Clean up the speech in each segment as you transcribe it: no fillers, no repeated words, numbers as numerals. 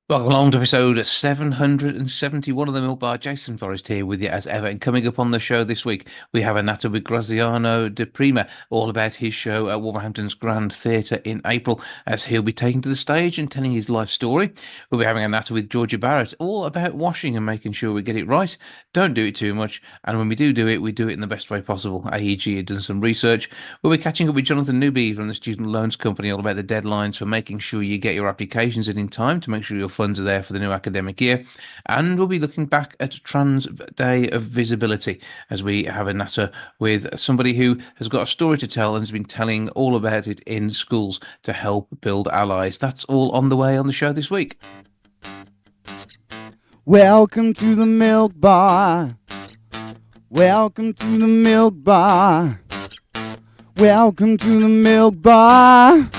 Welcome along to episode 771 of the Milk Bar. Jason Forrest here with you as ever. And coming up on the show this week, we have a natter with Graziano Di Prima, all about his show at Wolverhampton's Grand Theatre in April, as he'll be taken to the stage and telling his life story. We'll be having a natter with Georgia Barrett, all about washing and making sure we get it right. Don't do it too much. And when we do it, we do it in the best way possible. AEG had done some research. We'll be catching up with Jonathan Newby from the Student Loans Company, all about the deadlines for making sure you get your applications in time to make sure your funds are there for the new academic year. And we'll be looking back at Trans Day of Visibility as we have a natter with somebody who has got a story to tell and has been telling all about it in schools to help build allies. That's all on the way on the show this week. Welcome to the Milk Bar. Welcome to the Milk Bar. Welcome to the Milk Bar.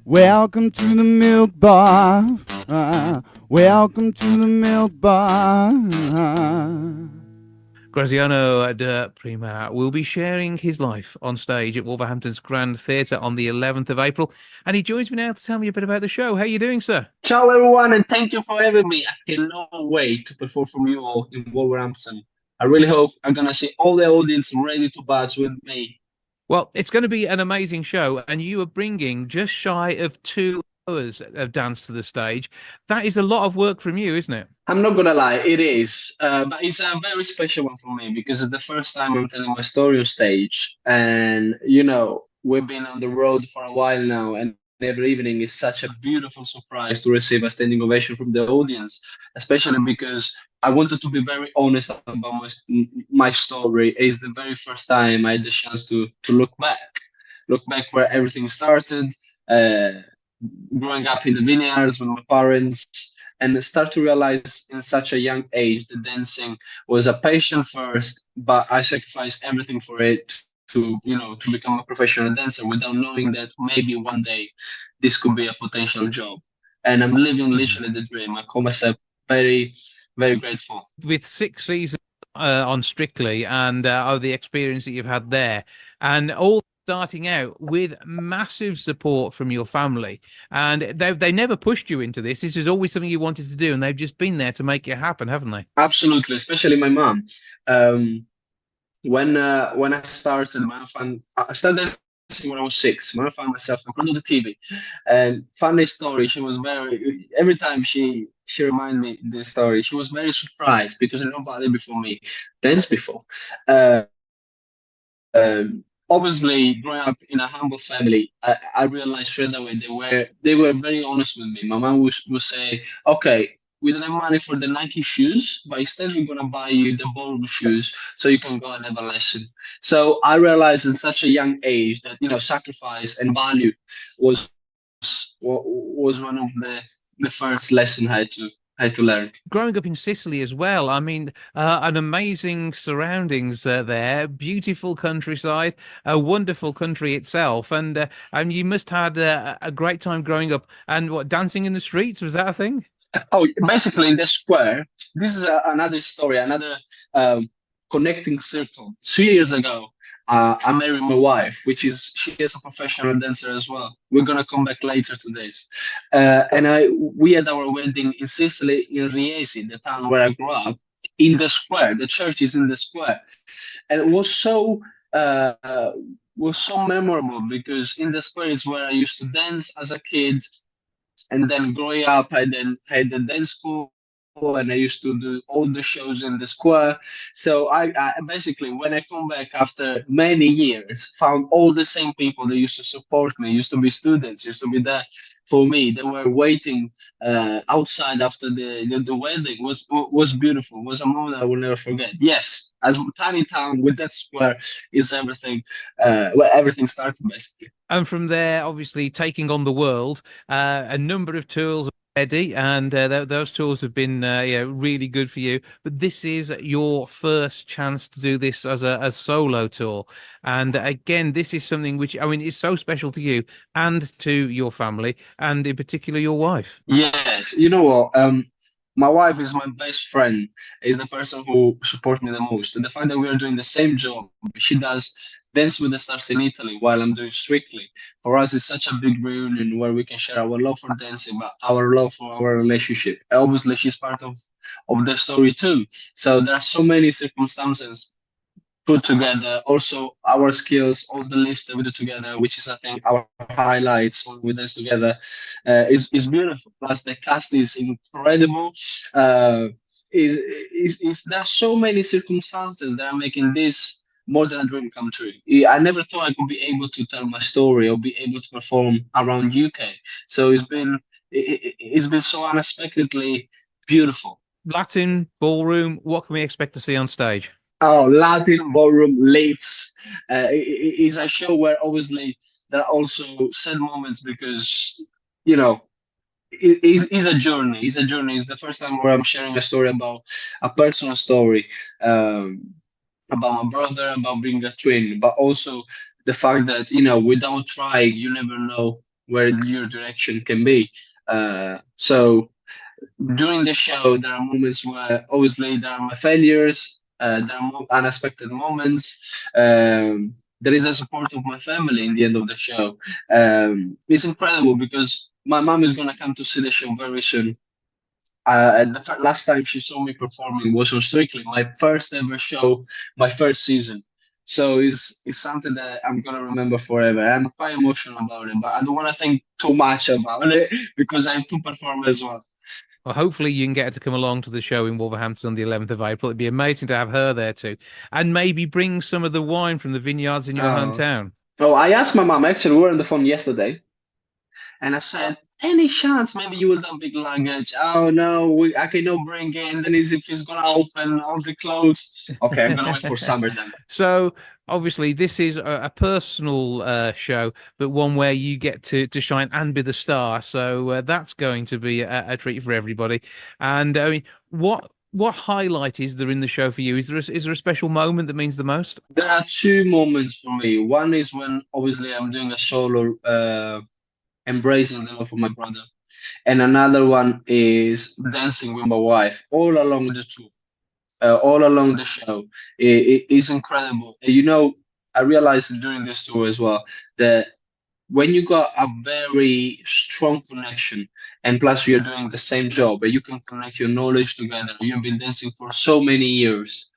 Welcome to the Milk Bar. Welcome to the Milk Bar. Graziano Di Prima will be sharing his life on stage at Wolverhampton's Grand Theatre on the 11th of April. And he joins me now to tell me a bit about the show. How are you doing, sir? Ciao everyone, and thank you for having me. I cannot wait to perform for you all in Wolverhampton. I really hope I'm gonna see all the audience ready to buzz with me. Well, it's going to be an amazing show, and you are bringing just shy of 2 hours of dance to the stage. That is a lot of work from you, isn't it? I'm not gonna lie, it is, but it's a very special one for me because it's the first time I'm telling my story on stage, and we've been on the road for a while now, and every evening is such a beautiful surprise to receive a standing ovation from the audience, especially because I wanted to be very honest about my story. It's the very first time I had the chance to look back where everything started, uh, growing up in the vineyards with my parents, and start to realize in such a young age that dancing was a passion first, but I sacrificed everything for it to become a professional dancer without knowing that maybe one day this could be a potential job. And I'm living literally the dream. I call myself very, very grateful. With 6 seasons on Strictly and the experience that you've had there, and all starting out with massive support from your family, and they never pushed you into this. This is always something you wanted to do, and they've just been there to make it happen, haven't they? Absolutely, especially my mom. Um, when I started, I started dancing when I was 6. When I found myself in front of the TV, and funny story, she was very every time she reminded me this story, she was very surprised because nobody before me danced before. Uh, Obviously, growing up in a humble family, I realized straight away they were very honest with me. My mom would say, "Okay, we don't have money for the Nike shoes, but instead we're gonna buy you the ballroom shoes so you can go and have a lesson." So I realized in such a young age that sacrifice and value was was one of the first lesson I had to learn. Growing up in Sicily as well, I mean, an amazing surroundings there, beautiful countryside, a wonderful country itself, and you must have had a great time growing up. And what, dancing in the streets, was that a thing? Oh, basically in the square. This is another story, another connecting circle. 2 years ago, I married my wife, she is a professional dancer as well. We're gonna come back later to this. And we had our wedding in Sicily, in Riesi, the town where I grew up, in the square. The church is in the square, and it uh, was so memorable because in the square is where I used to dance as a kid, and then growing up, I had the dance school, and I used to do all the shows in the square. So I basically, when I come back after many years, found all the same people that used to support me, used to be students, used to be there for me. They were waiting outside after the wedding. Was beautiful. Was a moment I will never forget. Yes, as a tiny town with that square is everything, where everything started basically. And from there, obviously taking on the world, a number of tools already, and those tools have been really good for you. But this is your first chance to do this as a solo tour, and again, this is something which, I mean, is so special to you and to your family, and in particular your wife. Yes, you know what? My wife is my best friend. Is the person who supports me the most. And the fact that we are doing the same job, she does Dance with the Stars in Italy while I'm doing Strictly. For us, it's such a big reunion where we can share our love for dancing, but our love for our relationship. Obviously, she's part of the story too. So there are so many circumstances put together. Also, our skills, all the lifts that we do together, which is I think our highlights when we dance together, is beautiful. Plus, the cast is incredible. Uh, there are so many circumstances that are making this more than a dream come true. I never thought I could be able to tell my story or be able to perform around UK. So it's been so unexpectedly beautiful. Latin ballroom, what can we expect to see on stage? Oh, Latin ballroom lives is a show where obviously there are also sad moments because you know it's a journey. It's a journey. It's the first time where I'm sharing a story about a personal story um, about my brother, about being a twin, but also the fact that without trying, you never know where your direction can be. So during the show, there are moments where obviously there are my failures, there are unexpected moments. There is the support of my family in the end of the show. It's incredible because my mom is going to come to see the show very soon. And the last time she saw me performing was on Strictly, my first ever show, my first season. So it's something that I'm gonna remember forever. I'm quite emotional about it, but I don't want to think too much about it because I'm to perform as well. Well, hopefully you can get her to come along to the show in Wolverhampton on the 11th of April. It'd be amazing to have her there too. And maybe bring some of the wine from the vineyards in your Uh, hometown. oh, I asked my mom, actually, we were on the phone yesterday, and I said, any chance maybe you will do big luggage? Oh no, I cannot bring in. Then is if it's gonna open all the clothes. Okay, I'm gonna wait for summer then. So obviously this is a personal show, but one where you get to shine and be the star. So that's going to be a treat for everybody. And I mean, what highlight is there in the show for you? Is there a special moment that means the most? There are two moments for me. One is when obviously I'm doing a solo, embracing the love of my brother, and another one is dancing with my wife all along the tour. All along the show. It is incredible. And, I realized during this tour as well that when you got a very strong connection, and plus you're doing the same job, and you can connect your knowledge together. You've been dancing for so many years.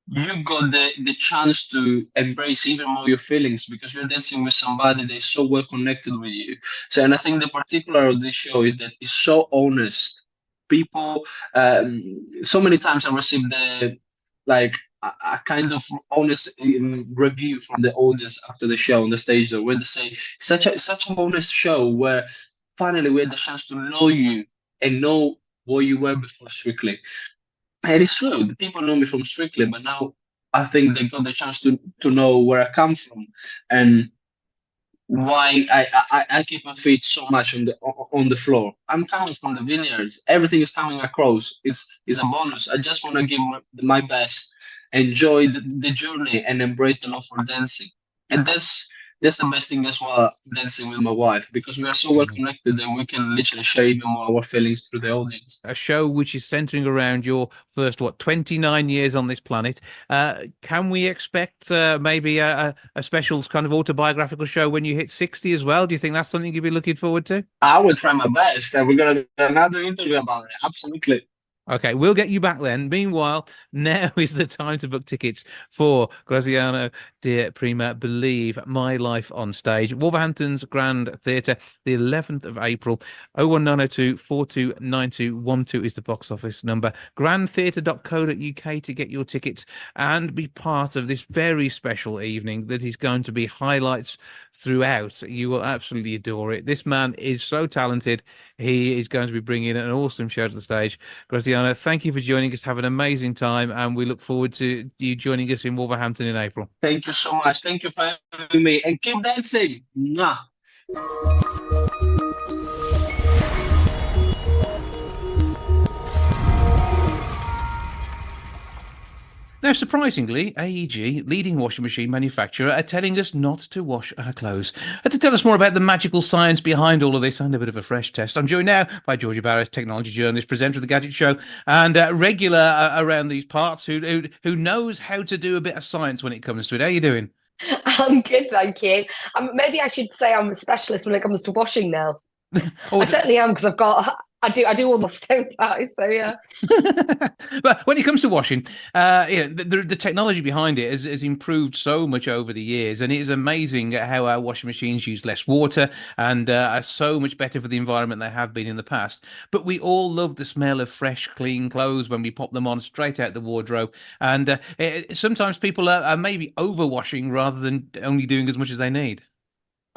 You got the chance to embrace even more your feelings because you're dancing with somebody that's so well connected with you. So, and I think the particular of this show is that it's so honest. People, so many times I received the like a kind of honest review from the audience after the show on the stage, though, where they say such an honest show where finally we had the chance to know you and know what you were before Strictly. And it's true. The people know me from Strictly, but now I think they got the chance to know where I come from and why I keep my feet so much on the floor. I'm coming from the vineyards. Everything is coming across. It's a bonus. I just want to give my best, enjoy the journey, and embrace the love for dancing. And that's the best thing as well, dancing with my wife, because we are so well connected that we can literally share even more our feelings through the audience. A show which is centering around your first 29 years on this planet. Can we expect maybe a special kind of autobiographical show when you hit 60 as well? Do you think that's something you'd be looking forward to? I will try my best, and we're gonna do another interview about it. Absolutely. Okay, we'll get you back then. Meanwhile, now is the time to book tickets for Graziano Di Prima, Believe My Life on Stage, Wolverhampton's Grand Theatre, the 11th of April. 01902 429212 is the box office number. grandtheatre.co.uk to get your tickets and be part of this very special evening that is going to be highlights throughout. You will absolutely adore it. This man is so talented. He is going to be bringing an awesome show to the stage. Graziano, thank you for joining us. Have an amazing time, and we look forward to you joining us in Wolverhampton in April. Thank you so much. Thank you for having me, and keep dancing. Mwah. Now, surprisingly, AEG, leading washing machine manufacturer, are telling us not to wash our clothes. And to tell us more about the magical science behind all of this and a bit of a fresh test, I'm joined now by Georgie Barrett, technology journalist, presenter of The Gadget Show, and regular around these parts who knows how to do a bit of science when it comes to it. How are you doing? I'm good, thank you. Maybe I should say I'm a specialist when it comes to washing now. Or I certainly am because I do almost don't I? So yeah. but when it comes to washing, the technology behind it has improved so much over the years, and it is amazing how our washing machines use less water and are so much better for the environment they have been in the past. But we all love the smell of fresh, clean clothes when we pop them on straight out the wardrobe, and sometimes people are maybe overwashing rather than only doing as much as they need.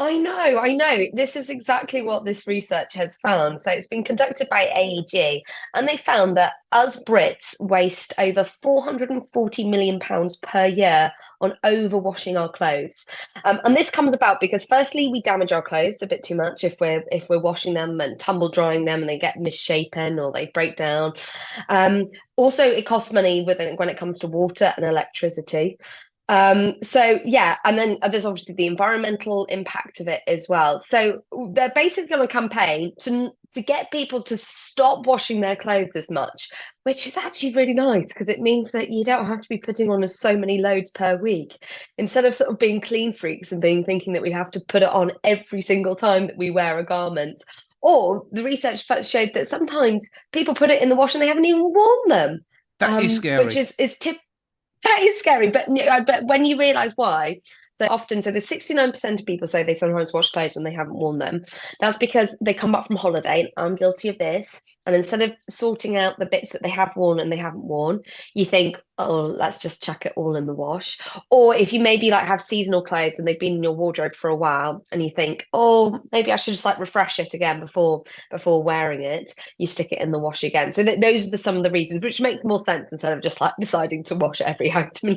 I know, I know. This is exactly what this research has found. So it's been conducted by AEG, and they found that us Brits waste over 440 million pounds per year on overwashing our clothes. And this comes about because firstly, we damage our clothes a bit too much if we're washing them and tumble drying them and they get misshapen or they break down. Um, Also, it costs money when it comes to water and electricity. So yeah, and then there's obviously the environmental impact of it as well. So they're basically on a campaign to get people to stop washing their clothes as much, which is actually really nice because it means that you don't have to be putting on so many loads per week. Instead of sort of being clean freaks and being thinking that we have to put it on every single time that we wear a garment. Or the research showed that sometimes people put it in the wash and they haven't even worn them, That is which scary. is that is scary, but when you realise why, so often, so there's 69% of people say they sometimes wash clothes when they haven't worn them. That's because they come back from holiday, and I'm guilty of this. And instead of sorting out the bits that they have worn and they haven't worn, you think, oh, let's just chuck it all in the wash. Or if you maybe like have seasonal clothes and they've been in your wardrobe for a while, and you think, oh, maybe I should just like refresh it again before wearing it, you stick it in the wash again. So those are some of the reasons, which makes more sense instead of just like deciding to wash every item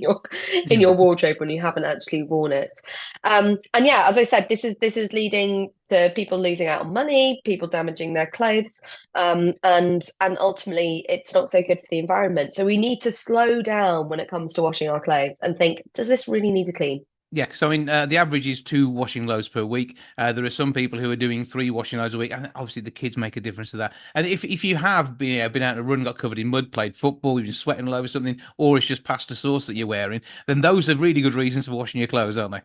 in your wardrobe when you haven't actually worn it. And yeah, as I said, this is leading to people losing out on money, people damaging their clothes, and ultimately it's not so good for the environment. So we need to slow down when it comes to washing our clothes and think, does this really need to clean? Yeah, so I mean, the average is two washing loads per week. There are some people who are doing three washing loads a week, and obviously the kids make a difference to that. And if you have been out on a run, got covered in mud, played football, you've been sweating all over something, or it's just pasta sauce that you're wearing, then those are really good reasons for washing your clothes, aren't they?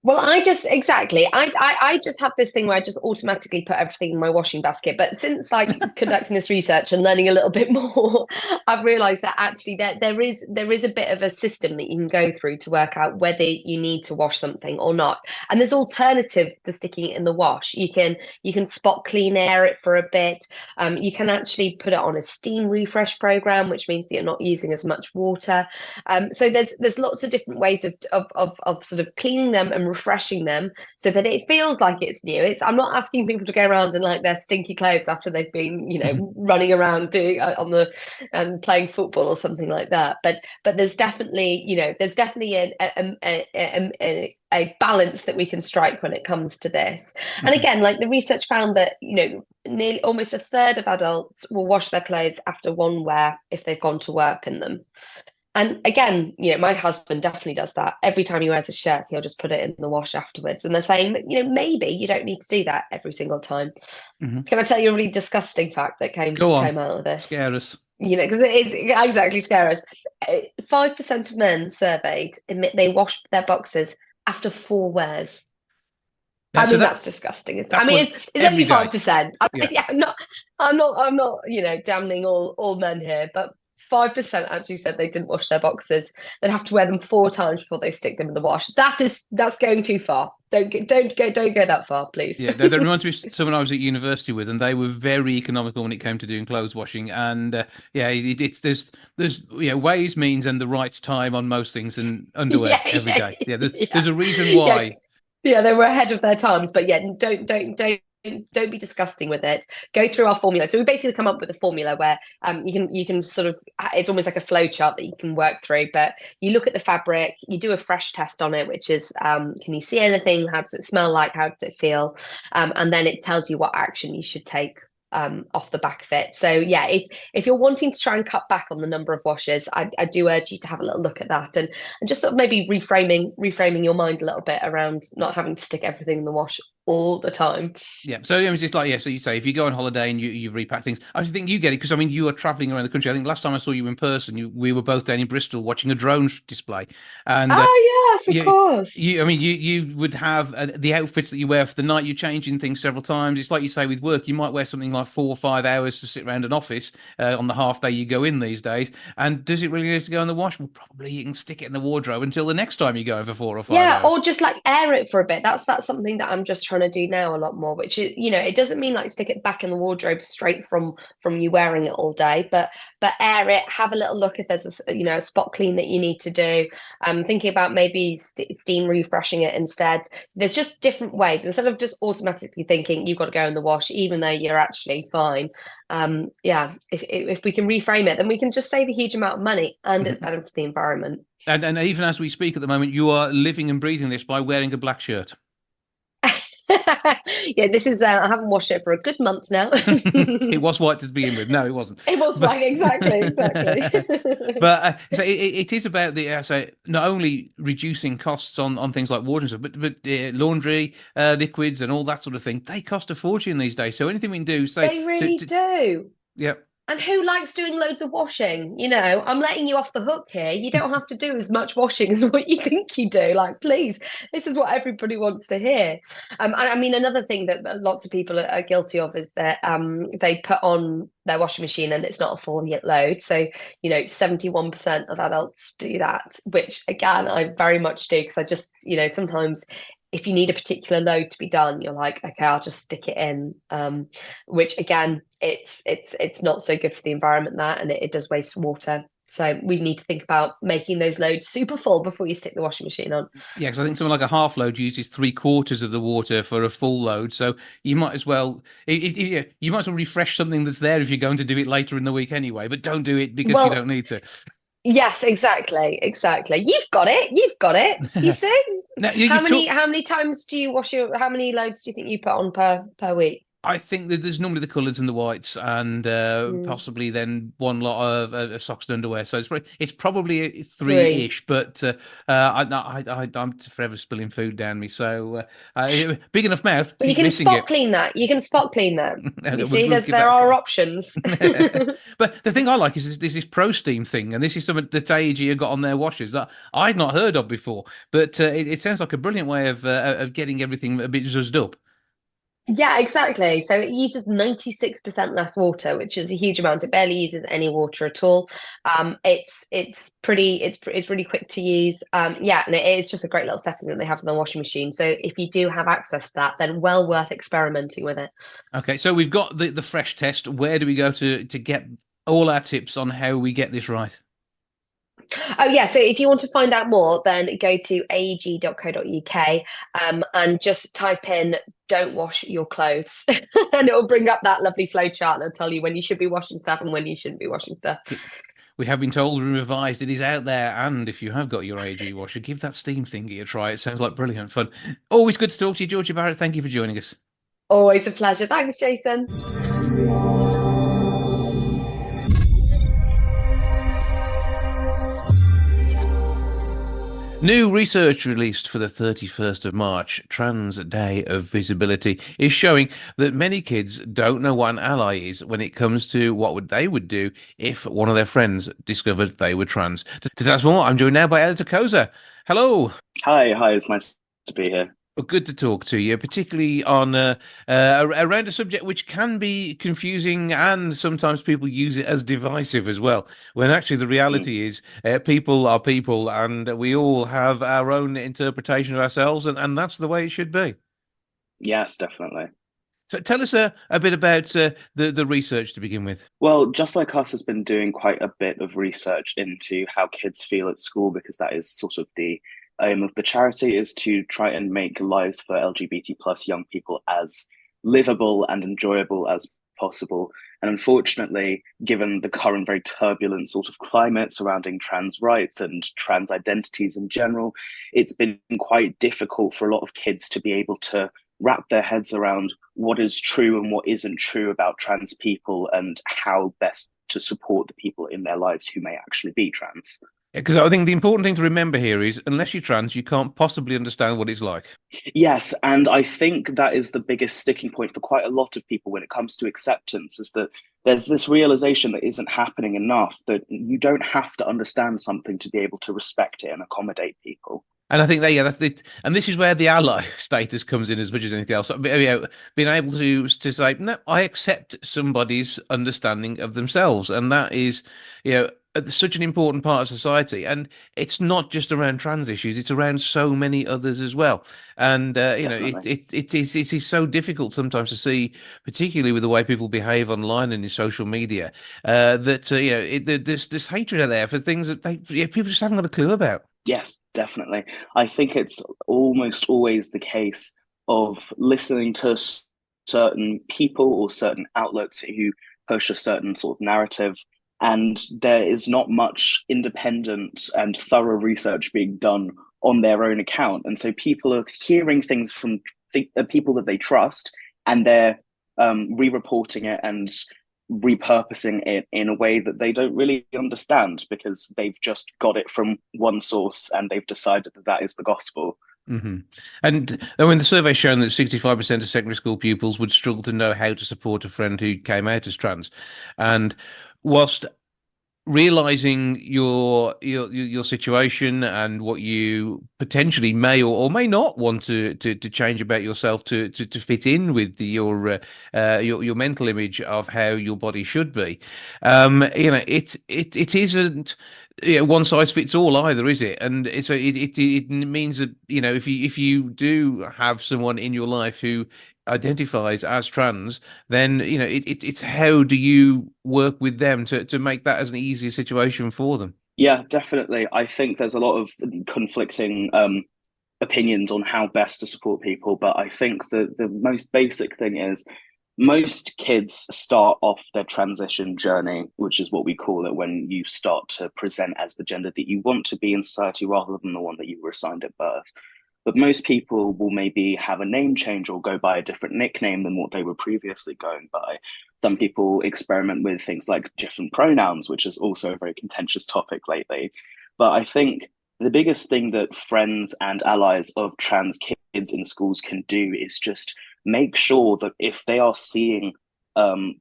Well, I just exactly. I just have this thing where I just automatically put everything in my washing basket. But since like conducting this research and learning a little bit more, I've realised that actually there is a bit of a system that you can go through to work out whether you need to wash something or not. And there's alternatives to sticking it in the wash. You can spot clean air it for a bit. You can actually put it on a steam refresh program, which means that you're not using as much water. So there's lots of different ways of sort of cleaning them and refreshing them so that it feels like it's new. I'm not asking people to go around in like their stinky clothes after they've been, running around doing on the and playing football or something like that. But there's definitely a balance that we can strike when it comes to this. And Mhm. again, like the research found that, nearly almost a third of adults will wash their clothes after one wear if they've gone to work in them. And again, my husband definitely does that. Every time he wears a shirt, he'll just put it in the wash afterwards. And they're saying, maybe you don't need to do that every single time. Mhm. Can I tell you a really disgusting fact that Go on, came out of this? scare us. Because it's exactly scary. 5% of men surveyed admit they washed their boxers after four wears. Now, I so mean, that's disgusting. I that's mean, what it's every only day. 5%. Yeah. Yeah, I'm not, damning all men here, but 5% actually said they didn't wash their boxers. They'd have to wear them four times before they stick them in the wash. That's going too far. Don't go that far, please. Yeah, that reminds me of someone I was at university with, and they were very economical when it came to doing clothes washing. And yeah, it's there's ways, means, and the right time on most things, and underwear Yeah, every yeah, day. Yeah, there's yeah, a reason yeah. why. Yeah, they were ahead of their times, but yeah, don't be disgusting with it. Go through our formula. So we basically come up with a formula where you can sort of, it's almost like a flow chart that you can work through. But you look at the fabric, you do a fresh test on it, which is can you see anything? How does it smell like? How does it feel? And then it tells you what action you should take off the back of it. So yeah, if you're wanting to try and cut back on the number of washes, I do urge you to have a little look at that and just sort of maybe reframing your mind a little bit around not having to stick everything in the wash all the time. Yeah, so it's just like, yeah, so you say if you go on holiday and you repack things, I just think you get it because I mean you are traveling around the country. I think last time I saw you in person, we were both down in Bristol watching a drone display, and Oh yes, of you course. I mean you would have the outfits that you wear for the night. You're changing things several times. It's like you say with work, you might wear something like 4 or 5 hours to sit around an office on the half day you go in these days. And does it really need to go in the wash? Well, probably you can stick it in the wardrobe until the next time you go in for 4 or 5 Yeah, or hours. just like air it for a bit. That's something that I'm just trying to do now a lot more, which is, it doesn't mean like stick it back in the wardrobe straight from you wearing it all day, but air it, have a little look if there's a spot clean that you need to do. Thinking about maybe steam refreshing it instead. There's just different ways instead of just automatically thinking you've got to go in the wash, even though you're actually fine. Yeah, if we can reframe it, then we can just save a huge amount of money and it's better for the environment. And even as we speak at the moment, you are living and breathing this by wearing a black shirt. Yeah, this is I haven't washed it for a good month now. It was white to begin with. No, it wasn't. It was But fine, exactly. but so it is about the so not only reducing costs on things like water and stuff, but laundry, liquids, and all that sort of thing. They cost a fortune these days. So anything we can do, say They really do. yeah. And who likes doing loads of washing? I'm letting you off the hook here. You don't have to do as much washing as what you think you do. Like, please, this is what everybody wants to hear. I mean, another thing that lots of people are guilty of is that they put on their washing machine and it's not a full load. So, 71% of adults do that, which again, I very much do because I just, sometimes if you need a particular load to be done, you're like, okay, I'll just stick it in. Which again, it's not so good for the environment and it does waste water. So we need to think about making those loads super full before you stick the washing machine on. Yeah, because I think something like a half load uses three-quarters of the water for a full load. So you might as well, yeah, you might as well refresh something that's there if you're going to do it later in the week anyway. But don't do it because you Well, don't need to. yes, exactly. You've got it. You've got it. You see? Now How you've many talked. how many times do you wash how many loads do you think you put on per week? I think that there's normally the colours and the whites, and Mm, possibly then one lot of socks and underwear. So it's probably three. three-ish. But I'm forever spilling food down me. So big enough mouth, But you keep can missing spot it. clean that. You can spot clean that. You see, We'll give there that a are go. options. But the thing I like is this Pro Steam thing, and this is something that AEG have got on their washers that I'd not heard of before. But it sounds like a brilliant way of getting everything a bit zuzzed up. Yeah, exactly. So it uses 96% less water, which is a huge amount. It barely uses any water at all. It's really quick to use. Yeah, and it's just a great little setting that they have in the washing machine. So if you do have access to that, then well worth experimenting with it. Okay, so we've got the fresh test. Where do we go to get all our tips on how we get this right? Oh yeah, so if you want to find out more, then go to aeg.co.uk and just type in "don't wash your clothes" and it will bring up that lovely flow chart and it'll tell you when you should be washing stuff and when you shouldn't be washing stuff. We have been told and revised it is out there, and if you have got your AG washer, give that steam thingy a try. It sounds like brilliant fun. Always good to talk to you, Georgie Barrett. Thank you for joining us. Always a pleasure. Thanks, Jason. New research released for the 31st of March, Trans Day of Visibility, is showing that many kids don't know what an ally is when it comes to they would do if one of their friends discovered they were trans. To tell us more, I'm joined now by Editor Koza. Hello. Hi, it's nice to be here. Well, good to talk to you, particularly on around a subject which can be confusing and sometimes people use it as divisive as well. When actually the Mm. reality is people are people and we all have our own interpretation of ourselves, and that's the way it should be. Yes, definitely. So tell us a bit about the research to begin with. Well, Just Like Us has been doing quite a bit of research into how kids feel at school because that is sort of the aim of the charity is to try and make lives for LGBT plus young people as livable and enjoyable as possible. And unfortunately, given the current very turbulent sort of climate surrounding trans rights and trans identities in general, it's been quite difficult for a lot of kids to be able to wrap their heads around what is true and what isn't true about trans people and how best to support the people in their lives who may actually be trans. Because I think the important thing to remember here is, unless you're trans, you can't possibly understand what it's like. Yes, and I think that is the biggest sticking point for quite a lot of people when it comes to acceptance, is that there's this realization that isn't happening enough, that you don't have to understand something to be able to respect it and accommodate people. And I think that, yeah, that's it. And this is where the ally status comes in as much as anything else. Being able to say, no, I accept somebody's understanding of themselves, and that is, such an important part of society. And it's not just around trans issues; it's around so many others as well. And Definitely. it is so difficult sometimes to see, particularly with the way people behave online and in social media, that there's this hatred out there for things that people just haven't got a clue about. Yes, definitely. I think it's almost always the case of listening to certain people or certain outlets who push a certain sort of narrative, and there is not much independent and thorough research being done on their own account. And so people are hearing things from people that they trust, and they're re-reporting it and repurposing it in a way that they don't really understand because they've just got it from one source and they've decided that that is the gospel. Hmm. And I mean, the survey's shown that 65% of secondary school pupils would struggle to know how to support a friend who came out as trans. And whilst realizing your situation and what you potentially may or may not want to change about yourself to fit in with your mental image of how your body should be. It isn't, one size fits all either, is it? And it means that, if you do have someone in your life who identifies as trans, then it's how do you work with them to make that as an easier situation for them. Yeah, definitely. I think there's a lot of conflicting opinions on how best to support people, but I think the most basic thing is most kids start off their transition journey, which is what we call it when you start to present as the gender that you want to be in society rather than the one that you were assigned at birth. But most people will maybe have a name change or go by a different nickname than what they were previously going by. Some people experiment with things like different pronouns, which is also a very contentious topic lately. But I think the biggest thing that friends and allies of trans kids in schools can do is just make sure that if they are seeing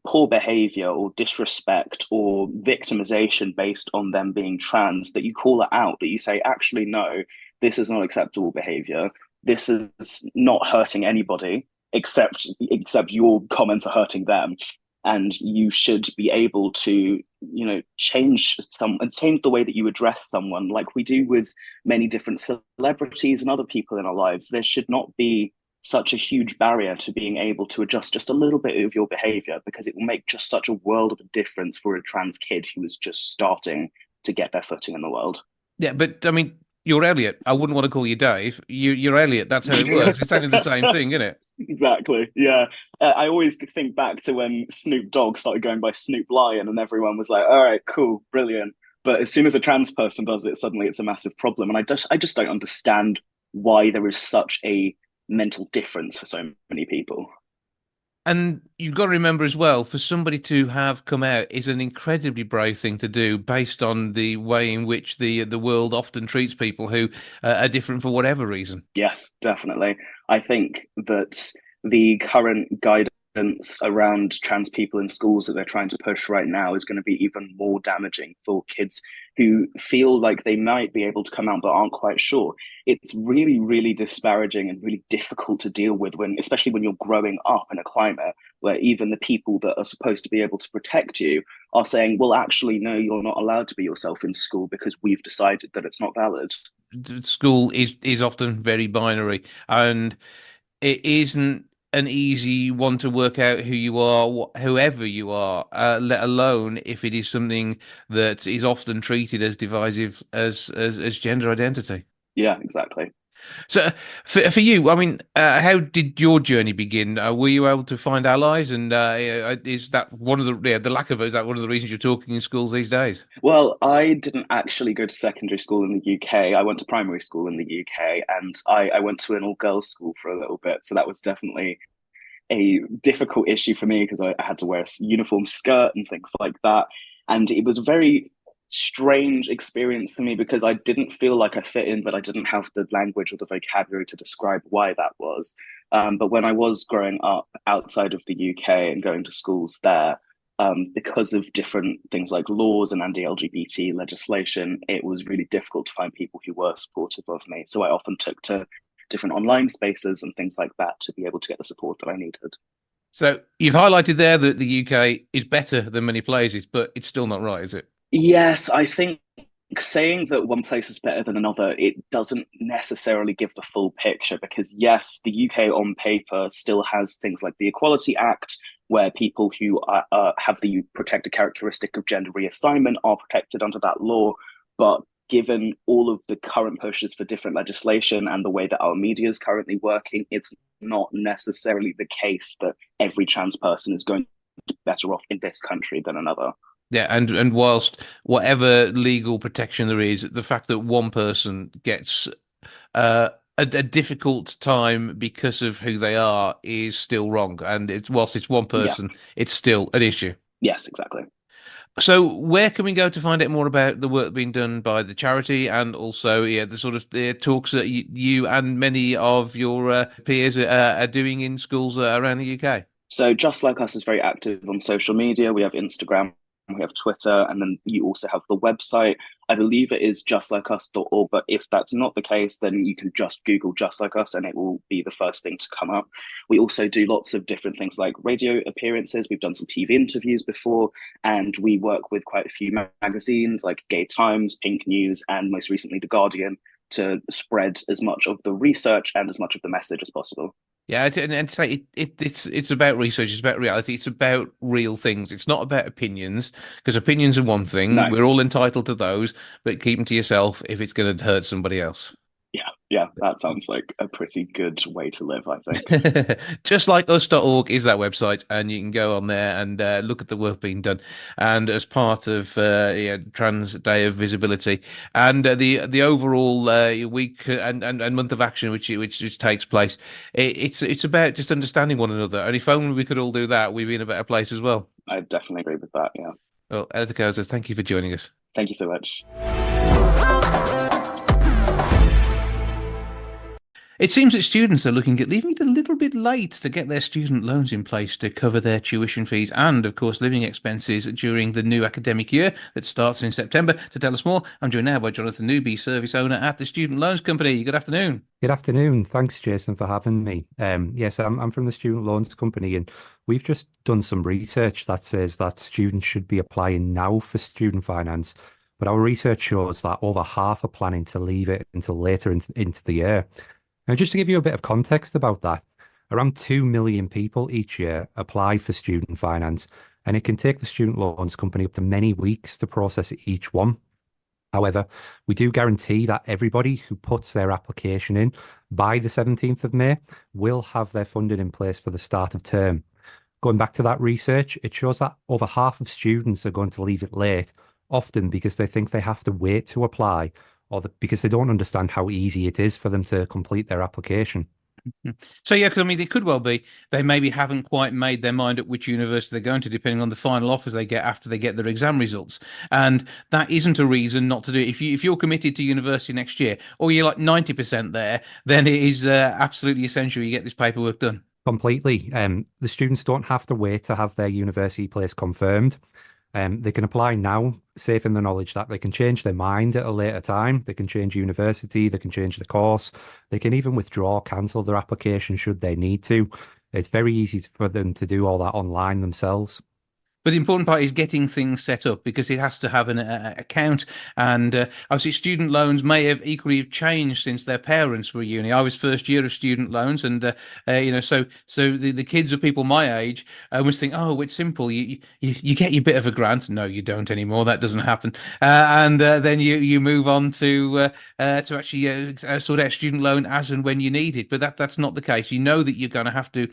poor behavior or disrespect or victimization based on them being trans, that you call it out, that you say, actually, no, this is not acceptable behavior. This is not hurting anybody except your comments are hurting them. And you should be able to, change the way that you address someone, like we do with many different celebrities and other people in our lives. There should not be such a huge barrier to being able to adjust just a little bit of your behavior, because it will make just such a world of a difference for a trans kid who is just starting to get their footing in the world. Yeah, but I mean, you're Elliot. I wouldn't want to call you Dave. You're Elliot. That's how it works. It's only the same thing, isn't it? Exactly. Yeah. I always think back to when Snoop Dogg started going by Snoop Lion, and everyone was like, all right, cool, brilliant. But as soon as a trans person does it, suddenly it's a massive problem. And I just don't understand why there is such a mental difference for so many people. And you've got to remember as well, for somebody to have come out is an incredibly brave thing to do, based on the way in which the world often treats people who are different for whatever reason. Yes, definitely. I think that the current guidance around trans people in schools that they're trying to push right now is going to be even more damaging for kids who feel like they might be able to come out but aren't quite sure. It's really, really disparaging and really difficult to deal with especially when you're growing up in a climate where even the people that are supposed to be able to protect you are saying, well, actually, no, you're not allowed to be yourself in school because we've decided that it's not valid. School is often very binary, and it isn't an easy one to work out who you are, whoever you are, let alone if it is something that is often treated as divisive as gender identity. Yeah, exactly. So, for you, I mean, how did your journey begin? Were you able to find allies, and is that one of the lack of it, is that one of the reasons you're talking in schools these days? Well, I didn't actually go to secondary school in the UK. I went to primary school in the UK, and I went to an all-girls school for a little bit. So that was definitely a difficult issue for me because I had to wear a uniform skirt and things like that. And it was very strange experience for me because I didn't feel like I fit in, but I didn't have the language or the vocabulary to describe why that was. But when I was growing up outside of the UK and going to schools there, because of different things like laws and anti-LGBT legislation, it was really difficult to find people who were supportive of me. So I often took to different online spaces and things like that to be able to get the support that I needed. So you've highlighted there that the UK is better than many places, but it's still not right, is it? Yes, I think saying that one place is better than another, it doesn't necessarily give the full picture because, yes, the UK on paper still has things like the Equality Act, where people who have the protected characteristic of gender reassignment are protected under that law. But given all of the current pushes for different legislation and the way that our media is currently working, it's not necessarily the case that every trans person is going to be better off in this country than another. Yeah, and whilst whatever legal protection there is, the fact that one person gets a difficult time because of who they are is still wrong. And it's whilst it's one Yeah. person, it's still an issue. Yes, exactly. So where can we go to find out more about the work being done by the charity and also the sort of the talks that you and many of your peers are doing in schools around the UK? So Just Like Us is very active on social media. We have Instagram, we have Twitter, and then you also have the website. I believe it is justlikeus.org, but if that's not the case, then you can just Google Just Like Us and it will be the first thing to come up. We also do lots of different things like radio appearances. We've done some TV interviews before, and we work with quite a few magazines like Gay Times, Pink News, and most recently The Guardian to spread as much of the research and as much of the message as possible. Yeah, and to say it's about research, it's about reality, it's about real things. It's not about opinions, because opinions are one thing. No. We're all entitled to those, but keep them to yourself if it's going to hurt somebody else. Yeah, that sounds like a pretty good way to live, I think. Just like us.org is that website, and you can go on there and look at the work being done. And as part of Trans Day of Visibility and the overall week and month of action which takes place, it's about just understanding one another. And if only we could all do that, we'd be in a better place as well. I definitely agree with that, yeah. Well, Elsa Koza, thank you for joining us. Thank you so much. It seems that students are looking at leaving it a little bit late to get their student loans in place to cover their tuition fees and, of course, living expenses during the new academic year that starts in September. To tell us more, I'm joined now by Jonathan Newby, service owner at the Student Loans Company. Good afternoon. Good afternoon. Thanks, Jason, for having me. Yes, I'm from the Student Loans Company, and we've just done some research that says that students should be applying now for student finance. But our research shows that over half are planning to leave it until later into the year. Now, just to give you a bit of context about that, around 2 million people each year apply for student finance, and it can take the Student Loans Company up to many weeks to process each one. However, we do guarantee that everybody who puts their application in by the 17th of May will have their funding in place for the start of term. Going back to that research, it shows that over half of students are going to leave it late, often because they think they have to wait to apply, or because they don't understand how easy it is for them to complete their application. So, yeah, because I mean, it could well be they maybe haven't quite made their mind up which university they're going to, depending on the final offers they get after they get their exam results. And that isn't a reason not to do it. If you're committed to university next year, or you're like 90% there, then it is absolutely essential you get this paperwork done. Completely. The students don't have to wait to have their university place confirmed. They can apply now, safe in the knowledge that they can change their mind at a later time. They can change university, they can change the course. They can even withdraw, cancel their application should they need to. It's very easy for them to do all that online themselves. But the important part is getting things set up because it has to have an account. And obviously, student loans may have equally changed since their parents were uni. I was first year of student loans, and so the kids of people my age always think, oh, it's simple. You get your bit of a grant. No, you don't anymore. That doesn't happen. And then you move on to actually sort out student loan as and when you need it. But that's not the case. You know that you're going to have to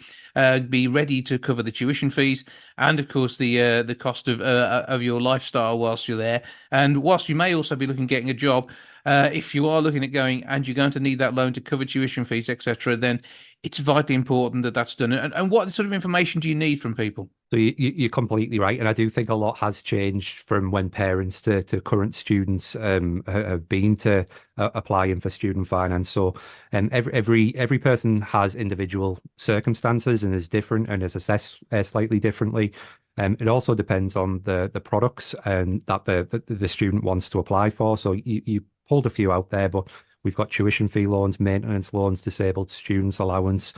be ready to cover the tuition fees, and of course the the cost of your lifestyle whilst you're there, and whilst you may also be looking at getting a job. If you are looking at going and you're going to need that loan to cover tuition fees, etc., then it's vitally important that that's done. And what sort of information do you need from people? So you're completely right, and I do think a lot has changed from when parents to current students have been to applying for student finance. So every person has individual circumstances and is different and is assessed slightly differently. It also depends on the products and that the student wants to apply for. So you pulled a few out there, but we've got tuition fee loans, maintenance loans, disabled students allowance.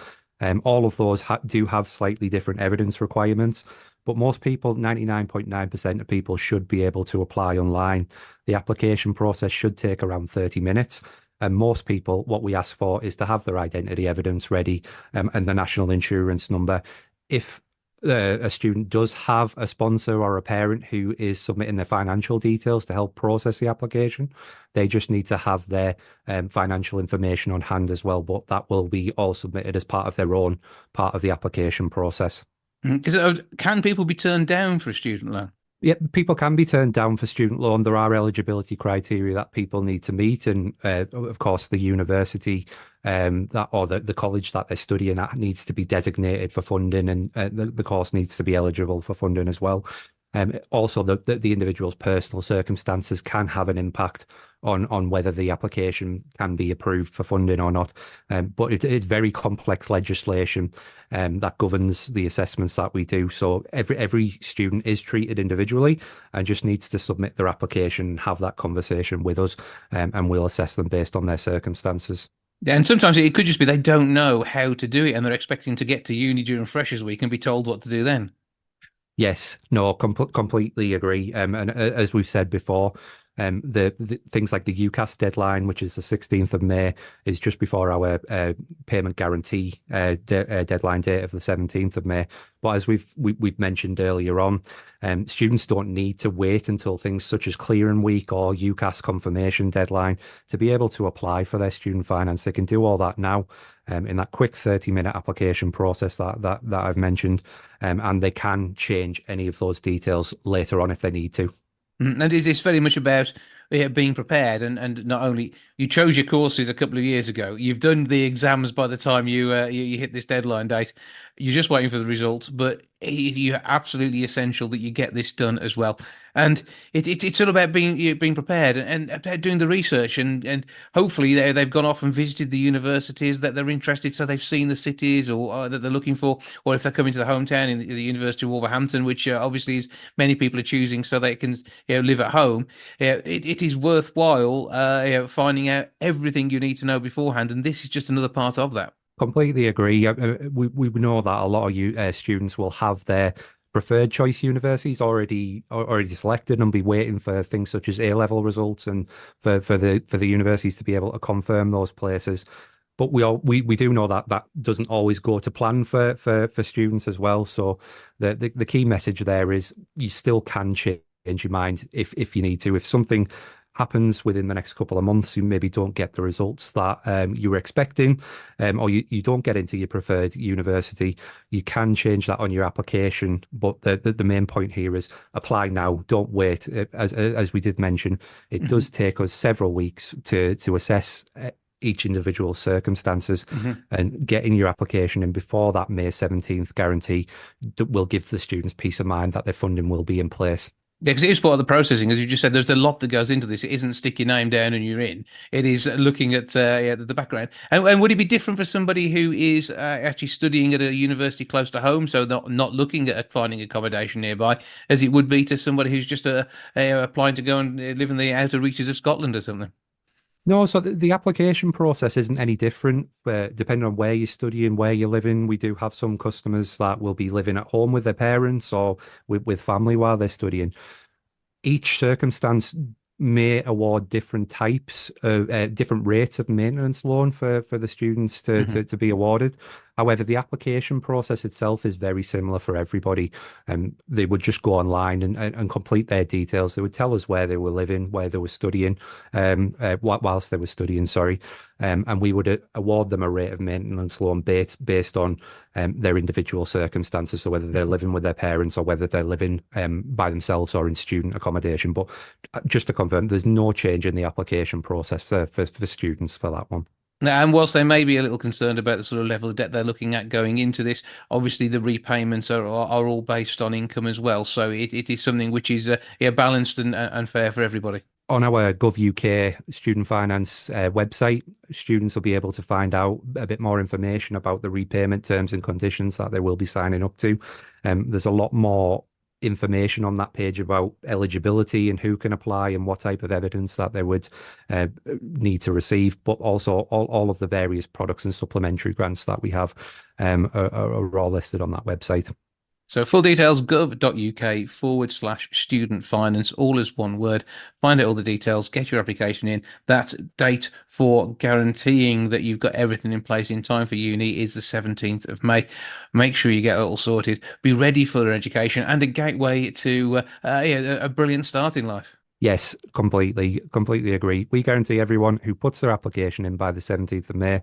All of those do have slightly different evidence requirements, but most people, 99.9% of people, should be able to apply online. The application process should take around 30 minutes. And most people, what we ask for is to have their identity evidence ready and the national insurance number. If a student does have a sponsor or a parent who is submitting their financial details to help process the application, they just need to have their financial information on hand as well. But that will be all submitted as part of their own part of the application process. Can people be turned down for a student loan? Yeah, people can be turned down for student loan. There are eligibility criteria that people need to meet, and of course, the university that or the college that they're studying at needs to be designated for funding, and the course needs to be eligible for funding as well. Also, the individual's personal circumstances can have an impact on whether the application can be approved for funding or not. But it's very complex legislation that governs the assessments that we do. So every student is treated individually and just needs to submit their application and have that conversation with us, and we'll assess them based on their circumstances. And sometimes it could just be they don't know how to do it and they're expecting to get to uni during Freshers Week and be told what to do then. Yes, no, completely agree. And as we've said before, the things like the UCAS deadline, which is the 16th of May, is just before our payment guarantee deadline date of the 17th of May. But as we've mentioned earlier on, students don't need to wait until things such as clearing week or UCAS confirmation deadline to be able to apply for their student finance. They can do all that now in that quick 30-minute application process that I've mentioned, and they can change any of those details later on if they need to. And is this very much about being prepared and not only you chose your courses a couple of years ago, you've done the exams by the time you hit this deadline date, you're just waiting for the results, but you're absolutely essential that you get this done as well. And it's all about being prepared and about doing the research and hopefully they've gone off and visited the universities that they're interested, so they've seen the cities or that they're looking for, or if they're coming to the hometown in the University of Wolverhampton, which obviously is many people are choosing so they can live at home. It is worthwhile finding out everything you need to know beforehand, and this is just another part of that. Completely agree. We know that a lot of students will have their preferred choice universities already selected and be waiting for things such as A-level results and for the universities to be able to confirm those places. But we do know that doesn't always go to plan for students as well. So the key message there is you still can change your mind if you need to. If something happens within the next couple of months, you maybe don't get the results that you were expecting, or you don't get into your preferred university, you can change that on your application. But the main point here is apply now, don't wait. As we did mention, it does take us several weeks to assess each individual circumstances, and getting your application in before that May 17th guarantee will give the students peace of mind that their funding will be in place. Yeah, because it is part of the processing, as you just said. There's a lot that goes into this. It isn't stick your name down and you're in. It is looking at the background. And would it be different for somebody who is actually studying at a university close to home, so not looking at finding accommodation nearby, as it would be to somebody who's just applying to go and live in the outer reaches of Scotland or something? No, so the application process isn't any different, depending on where you're studying, where you're living. We do have some customers that will be living at home with their parents or with family while they're studying. Each circumstance may award different types of different rates of maintenance loan for the students to be awarded. However, the application process itself is very similar for everybody. They would just go online and complete their details. They would tell us where they were living, where they were studying, whilst they were studying, sorry. And we would award them a rate of maintenance loan based on their individual circumstances, so whether they're living with their parents or whether they're living by themselves or in student accommodation. But just to confirm, there's no change in the application process for students for that one. And whilst they may be a little concerned about the sort of level of debt they're looking at going into this, obviously the repayments are all based on income as well. So it is something which is balanced and fair for everybody. On our Gov UK student finance website, students will be able to find out a bit more information about the repayment terms and conditions that they will be signing up to. There's a lot more information on that page about eligibility and who can apply and what type of evidence that they would need to receive, but also all of the various products and supplementary grants that we have are all listed on that website. So full details, gov.uk/student finance, all is one word. Find out all the details, get your application in. That date for guaranteeing that you've got everything in place in time for uni is the 17th of May. Make sure you get it all sorted. Be ready for education and a gateway to a brilliant start in life. Yes, completely agree. We guarantee everyone who puts their application in by the 17th of May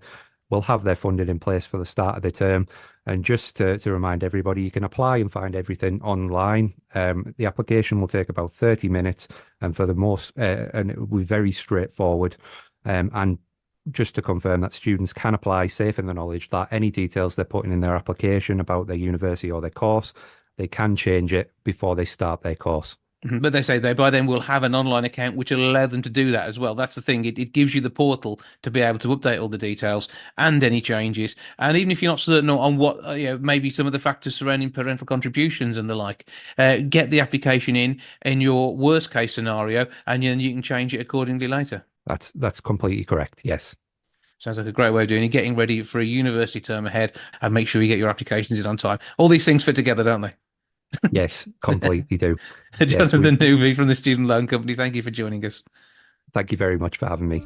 will have their funding in place for the start of the term. And just to remind everybody, you can apply and find everything online. The application will take about 30 minutes, and for the most, and it will be very straightforward. And just to confirm that students can apply safe in the knowledge that any details they're putting in their application about their university or their course, they can change it before they start their course. But they say they by then will have an online account which will allow them to do that as well. That's the thing. It gives you the portal to be able to update all the details and any changes. And even if you're not certain on what, maybe some of the factors surrounding parental contributions and the like, get the application in your worst case scenario, and then you can change it accordingly later. That's completely correct. Yes. Sounds like a great way of doing it. Getting ready for a university term ahead, and make sure you get your applications in on time. All these things fit together, don't they? Yes, completely do. Jonathan Newby from the Student Loan Company, thank you for joining us. Thank you very much for having me.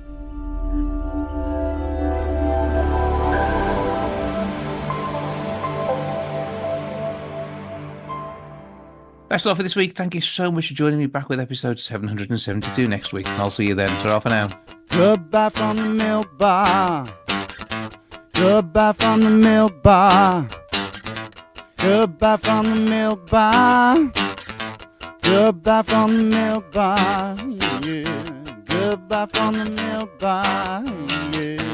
That's all for this week. Thank you so much for joining me. Back with episode 772 next week. I'll see you then. Ta-ra for now. Goodbye from the milk bar. Goodbye from the milk bar. Goodbye from the milk bar. Goodbye from the milk bar. Yeah. Goodbye from the milk bar. Yeah.